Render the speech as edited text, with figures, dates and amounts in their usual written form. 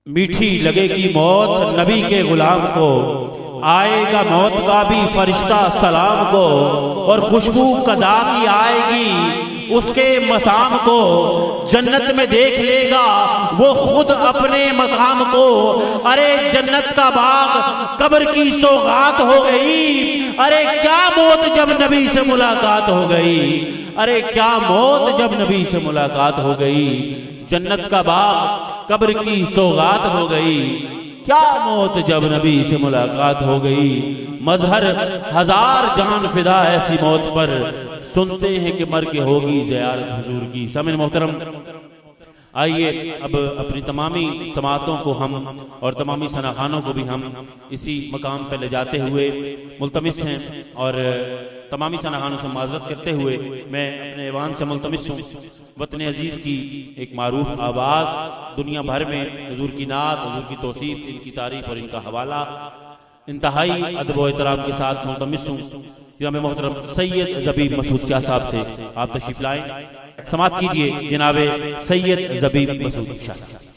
मीठी लगेगी मौत नबी के गुलाम को, आएगा मौत का भी फरिश्ता सलाम को, और खुशबू कज़ा की आएगी उसके मसाम को। जन्नत में देख लेगा वो खुद अपने मकाम को। अरे जन्नत का बाग कब्र की सौगात हो गई। अरे क्या मौत जब नबी से मुलाकात हो गई। अरे क्या मौत जब नबी से मुलाकात हो गई। जन्नत का बाग कब्र की सौगात हो गई। क्या मौत जब नबी से मुलाकात हो गई। मजहर हजार जान फिदा ऐसी मौत पर, सुनते हैं कि मर के होगी ज़ियारत हुजूर की। सामईन मोहतरम, आइए अब अपनी तमामी समातों को हम और तमामी सनाखानों को भी हम इसी मकाम पर ले जाते हुए मुल्तमिस हैं, और तमामी सनाखानों से माजरत करते हुए मैं अपने ऐवान से मुल्तमिस हूँ। वतन अजीज़ की एक मारूफ आवाज़ दुनिया भर में हुजूर की नात, हुजूर की तौसीफ, इनकी तारीफ और इनका हवाला इंतहाई अदब व एहतराम के साथ मुल्तमिस हूँ जनाब मोहतरम सैयद ज़बीब मसूद शाह साहब से। आप तशरीफ लाएं, समाअत कीजिए जनाब सैयद ज़बीब मसूद शाह साहब।